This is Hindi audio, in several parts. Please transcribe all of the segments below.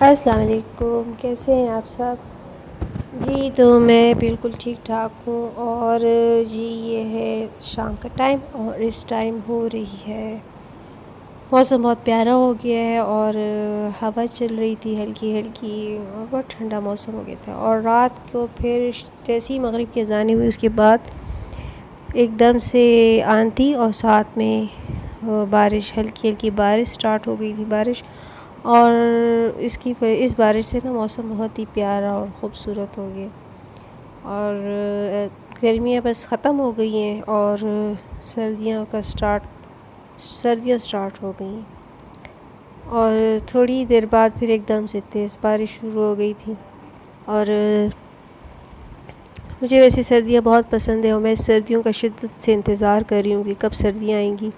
अस्सलाम वालेकुम, कैसे हैं आप सब? जी, तो मैं बिल्कुल ठीक-ठाक हूँ और जी ये है शाम का टाइम और इस टाइम हो रही है मौसम बहुत प्यारा हो गया है और हवा चल रही थी हल्की-हल्की और बहुत ठंडा मौसम हो गया था और रात को फिर जैसे ही मगरिब की अज़ान हुई उसके बाद एकदम से आंधी और साथ में बारिश हल्की-हल्की बारिश स्टार्ट हो गई थी बारिश। और इस बारिश से ना मौसम बहुत ही प्यारा और ख़ूबसूरत हो गया और गर्मियाँ बस ख़त्म हो गई हैं और सर्दियाँ स्टार्ट हो गई हैं और थोड़ी देर बाद फिर एकदम से तेज़ बारिश शुरू हो गई थी। और मुझे वैसे सर्दियाँ बहुत पसंद है और मैं सर्दियों का शिद्दत से इंतज़ार कर रही हूँ कि कब सर्दियाँ आएंगी।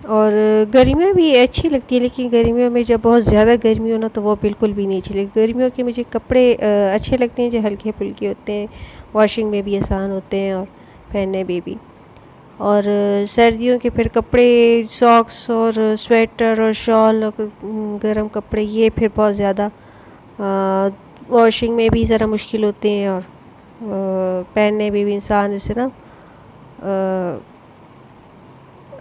और गर्मियाँ भी अच्छी लगती है, लेकिन गर्मियों में जब बहुत ज़्यादा गर्मी हो ना तो वो बिल्कुल भी नहीं अच्छी लगती। गर्मियों के मुझे कपड़े अच्छे लगते हैं जो हल्के फुल्के होते हैं, वॉशिंग में भी आसान होते हैं और पहनने में भी। और सर्दियों के फिर कपड़े सॉक्स और स्वेटर और शॉल और गर्म कपड़े ये फिर बहुत ज़्यादा वॉशिंग में भी ज़रा मुश्किल होते हैं और पहनने में भी इंसान जैसे ना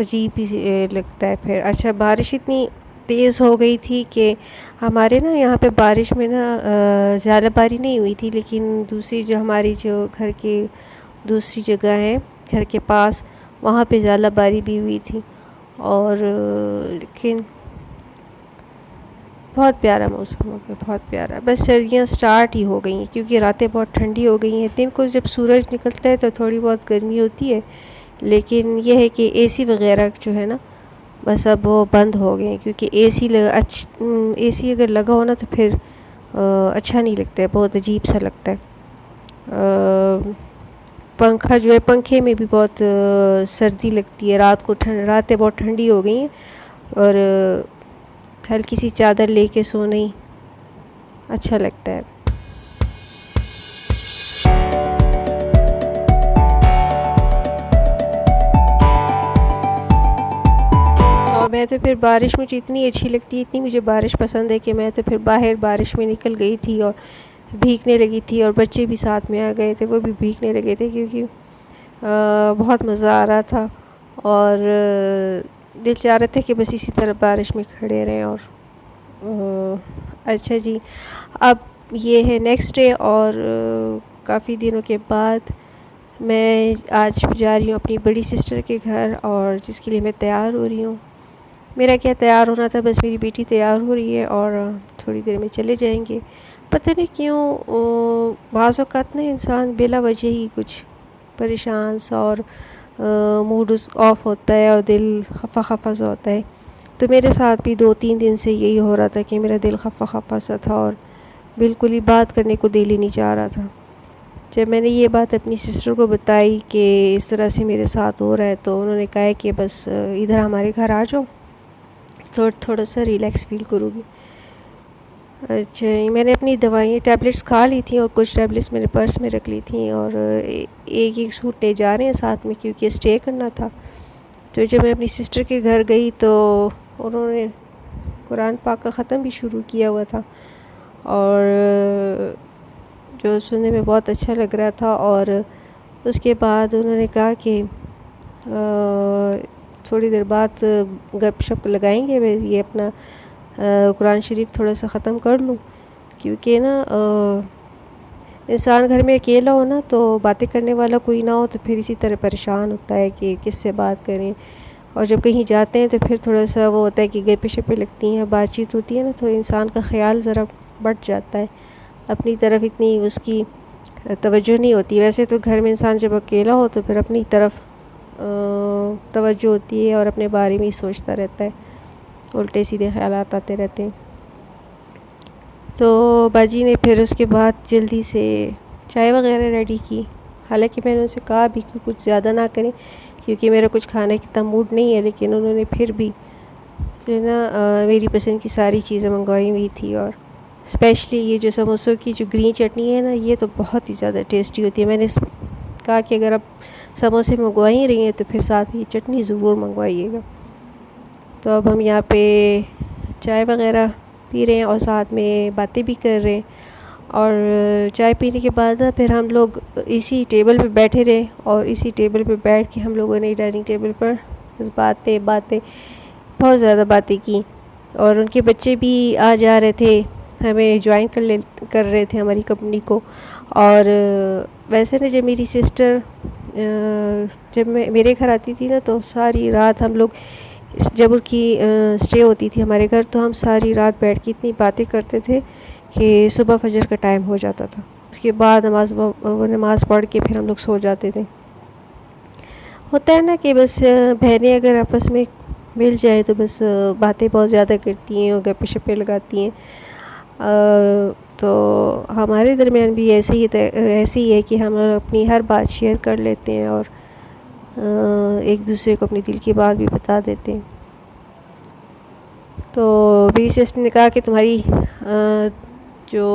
अजीब ही लगता है फिर। अच्छा, बारिश इतनी तेज़ हो गई थी कि हमारे ना यहाँ पे बारिश में ना ज़्यादाबारी नहीं हुई थी, लेकिन दूसरी जो हमारी जो घर के दूसरी जगह है घर के पास वहाँ पे ज़्यादाबारी भी हुई थी। और लेकिन बहुत प्यारा मौसम हो गया, बहुत प्यारा। बस सर्दियाँ स्टार्ट ही हो गई हैं क्योंकि रातें बहुत ठंडी हो गई हैं। दिन को जब सूरज निकलता है तो थोड़ी बहुत गर्मी होती है, लेकिन यह है कि एसी वगैरह जो है ना बस अब वो बंद हो गए हैं क्योंकि एसी अगर लगा हो ना तो फिर अच्छा नहीं लगता है, बहुत अजीब सा लगता है। पंखा जो है पंखे में भी बहुत सर्दी लगती है, रात को रातें बहुत ठंडी हो गई हैं और हल्की सी चादर लेके सोना ही अच्छा लगता है। और मैं तो फिर बारिश मुझे इतनी अच्छी लगती है, इतनी मुझे बारिश पसंद है कि मैं तो फिर बाहर बारिश में निकल गई थी और भीगने लगी थी और बच्चे भी साथ में आ गए थे, वो भी भीगने लगे थे क्योंकि बहुत मज़ा आ रहा था और दिल चाह रहा था कि बस इसी तरह बारिश में खड़े रहें। और अच्छा जी, अब ये है नेक्स्ट डे और काफ़ी दिनों के बाद मैं आज जा रही हूँ अपनी बड़ी सिस्टर के घर और जिसके लिए मैं तैयार हो रही हूँ। मेरा क्या तैयार होना था, बस मेरी बेटी तैयार हो रही है और थोड़ी देर में चले जाएंगे। पता नहीं क्यों बाज़ औक़ात ना इंसान बिला वजह ही कुछ परेशान सा और मूड ऑफ होता है और दिल खफा खफा सा होता है। तो मेरे साथ भी 2-3 दिन से यही हो रहा था कि मेरा दिल खफा खफा सा था और बिल्कुल ही बात करने को दिल ही नहीं चाह रहा था। जब मैंने ये बात अपनी सिस्टर को बताई कि इस तरह से मेरे साथ हो रहा है तो उन्होंने कहा कि बस इधर हमारे घर आ जाओ तो थोड़ा सा रिलैक्स फील करूँगी। अच्छा, मैंने अपनी दवाइयाँ टैबलेट्स खा ली थी और कुछ टैबलेट्स मेरे पर्स में रख ली थी और एक एक सूट ले जा रहे हैं साथ में क्योंकि स्टे करना था। तो जब मैं अपनी सिस्टर के घर गई तो उन्होंने कुरान पाक का ख़त्म भी शुरू किया हुआ था और जो सुनने में बहुत अच्छा लग रहा था। और उसके बाद उन्होंने कहा कि थोड़ी देर बाद गपशप लगाएंगे, मैं ये अपना कुरान शरीफ थोड़ा सा ख़त्म कर लूँ क्योंकि ना इंसान घर में अकेला हो ना तो बातें करने वाला कोई ना हो तो फिर इसी तरह परेशान होता है कि किससे बात करें। और जब कहीं जाते हैं तो फिर थोड़ा सा वो होता है कि गप्पे शप्पे लगती हैं, बातचीत होती है ना तो इंसान का ख़्याल ज़रा बढ़ जाता है, अपनी तरफ इतनी उसकी तवज्जो नहीं होती। वैसे तो घर में इंसान जब अकेला हो तो फिर अपनी तरफ तवज्जो होती है और अपने बारे में ही सोचता रहता है, उल्टे सीधे ख़यालात आते रहते हैं। तो बाजी ने फिर उसके बाद जल्दी से चाय वगैरह रेडी की। हालांकि मैंने उनसे कहा भी कि कुछ ज़्यादा ना करें क्योंकि मेरा कुछ खाने की इतना मूड नहीं है, लेकिन उन्होंने फिर भी जो है ना मेरी पसंद की सारी चीज़ें मंगवाई हुई थी। और स्पेशली ये जो समोसों की जो ग्रीन चटनी है ना, ये तो बहुत ही ज़्यादा टेस्टी होती है। मैंने कहा कि अगर आप समोसे मंगवा ही रही हैं तो फिर साथ में ये चटनी ज़रूर मंगवाइएगा। तो अब हम यहाँ पे चाय वगैरह पी रहे हैं और साथ में बातें भी कर रहे हैं। और चाय पीने के बाद ना फिर हम लोग इसी टेबल पे बैठे रहे और इसी टेबल पे बैठ के हम लोगों ने डाइनिंग टेबल पर बस बातें बातें बहुत ज़्यादा बातें की। और उनके बच्चे भी आ जा रहे थे, हमें ज्वाइन कर रहे थे हमारी कंपनी को। और वैसे ना जब मेरी सिस्टर जब मैं मेरे घर आती थी ना तो सारी रात हम लोग जब उनकी स्टे होती थी हमारे घर तो हम सारी रात बैठ के इतनी बातें करते थे कि सुबह फजर का टाइम हो जाता था। उसके बाद नमाज़ पढ़ के फिर हम लोग सो जाते थे। होता है ना कि बस बहनें अगर आपस में मिल जाए तो बस बातें बहुत ज़्यादा करती हैं और गप्पे शप्पे लगाती हैं। तो हमारे दरमियान भी ऐसे ही है कि हम अपनी हर बात शेयर कर लेते हैं और एक दूसरे को अपनी दिल की बात भी बता देते हैं। तो मेरी सिस्टर ने कहा कि तुम्हारी जो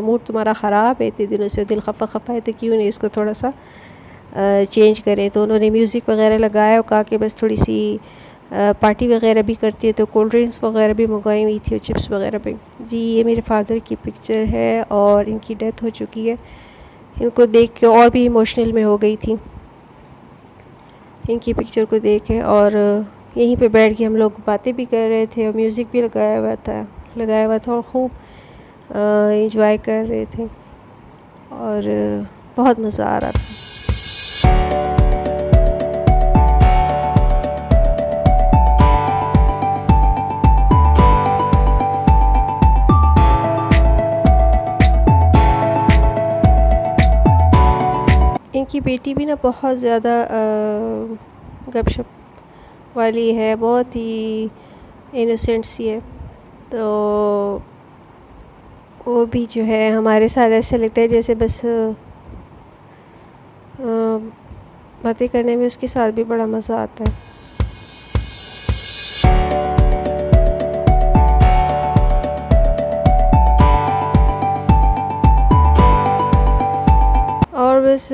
मूड तुम्हारा ख़राब है, इतने दिनों से दिल खफा है, तो क्यों नहीं इसको थोड़ा सा चेंज करें। तो उन्होंने म्यूज़िक वगैरह लगाया और कहा कि बस थोड़ी सी पार्टी वगैरह भी करती है, तो कोल्ड ड्रिंक्स वगैरह भी मंगवाई हुई थी और चिप्स वगैरह भी। जी ये मेरे फादर की पिक्चर है और इनकी डेथ हो चुकी है। इनको देख के और भी इमोशनल में हो गई थी इनकी पिक्चर को देख के। और यहीं पे बैठ के हम लोग बातें भी कर रहे थे और म्यूज़िक भी लगाया हुआ था और ख़ूब इंजॉय कर रहे थे और बहुत मज़ा आ रहा था। इनकी बेटी भी ना बहुत ज़्यादा गपशप वाली है, बहुत ही इनोसेंट सी है। तो वो भी जो है हमारे साथ ऐसे लगता है जैसे बस बातें करने में उसके साथ भी बड़ा मज़ा आता है। और बस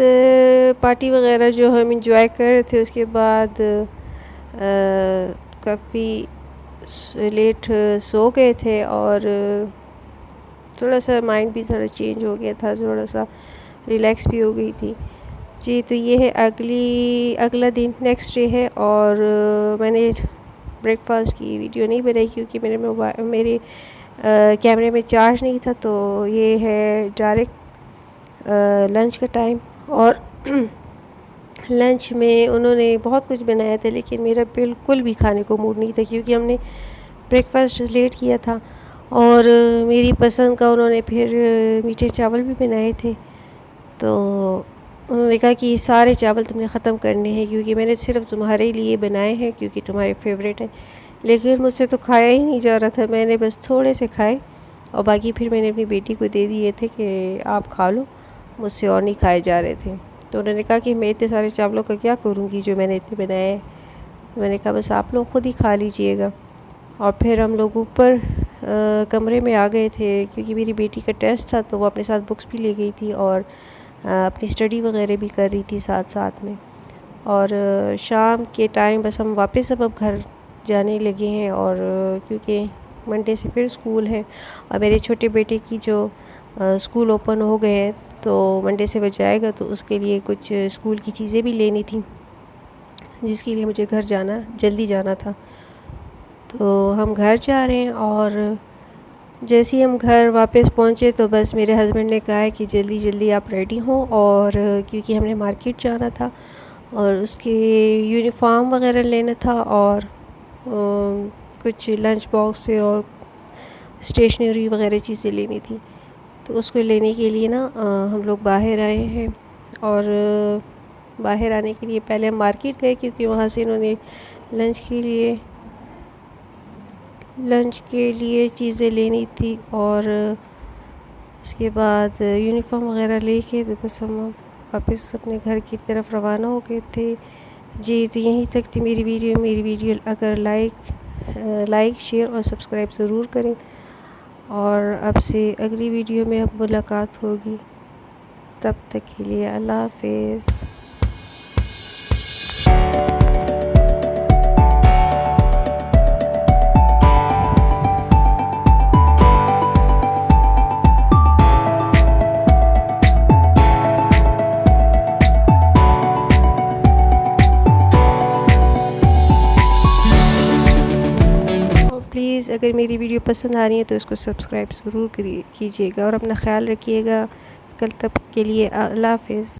पार्टी वगैरह जो हम इंजॉय कर रहे थे उसके बाद काफ़ी लेट सो गए थे और थोड़ा सा माइंड भी थोड़ा चेंज हो गया था, थोड़ा सा रिलैक्स भी हो गई थी। जी तो ये है अगला दिन, नेक्स्ट डे है। और मैंने ब्रेकफास्ट की वीडियो नहीं बनाई क्योंकि मेरे कैमरे में चार्ज नहीं था। तो ये है डायरेक्ट लंच का टाइम। और लंच में उन्होंने बहुत कुछ बनाया था लेकिन मेरा बिल्कुल भी खाने को मूड नहीं था क्योंकि हमने ब्रेकफास्ट लेट किया था। और मेरी पसंद का उन्होंने फिर मीठे चावल भी बनाए थे। तो उन्होंने कहा कि सारे चावल तुमने ख़त्म करने हैं क्योंकि मैंने सिर्फ तुम्हारे लिए बनाए हैं क्योंकि तुम्हारे फेवरेट हैं। लेकिन मुझसे तो खाया ही नहीं जा रहा था, मैंने बस थोड़े से खाए और बाकी फिर मैंने अपनी बेटी को दे दिए थे कि आप खा लो, मुझसे और नहीं खाए जा रहे थे। तो उन्होंने कहा कि मैं इतने सारे चावलों का क्या करूँगी जो मैंने इतने बनाए हैं। मैंने कहा बस आप लोग ख़ुद ही खा लीजिएगा। और फिर हम लोग ऊपर कमरे में आ गए थे क्योंकि मेरी बेटी का टेस्ट था तो वो अपने साथ बुक्स भी ले गई थी और अपनी स्टडी वगैरह भी कर रही थी साथ साथ में। और शाम के टाइम बस हम वापस अब घर जाने लगे हैं और क्योंकि मंडे से फिर स्कूल है और मेरे छोटे बेटे की जो स्कूल ओपन हो गए हैं तो मंडे से वो जाएगा, तो उसके लिए कुछ स्कूल की चीज़ें भी लेनी थी जिसके लिए मुझे घर जल्दी जाना था। तो हम घर जा रहे हैं और जैसे ही हम घर वापस पहुँचे तो बस मेरे हस्बैंड ने कहा है कि जल्दी जल्दी आप रेडी हों और क्योंकि हमने मार्केट जाना था और उसके यूनिफॉर्म वगैरह लेना था और कुछ लंच बॉक्स से और स्टेशनरी वगैरह चीज़ें लेनी थी। तो उसको लेने के लिए ना हम लोग बाहर आए हैं। और बाहर आने के लिए पहले हम मार्केट गए क्योंकि वहाँ से इन्होंने लंच के लिए चीज़ें लेनी थी। और उसके बाद यूनिफॉर्म वगैरह लेके तो बस हम वापस अपने घर की तरफ रवाना हो गए थे। जी तो यहीं तक थी मेरी वीडियो अगर लाइक शेयर और सब्सक्राइब ज़रूर करें। और अब से अगली वीडियो में अब मुलाकात होगी, तब तक के लिए अल्लाह हाफ़िज़। प्लीज़ अगर मेरी वीडियो पसंद आ रही है तो इसको सब्सक्राइब ज़रूर कीजिएगा और अपना ख़्याल रखिएगा। कल तक के लिए अल्लाह हाफ़िज़।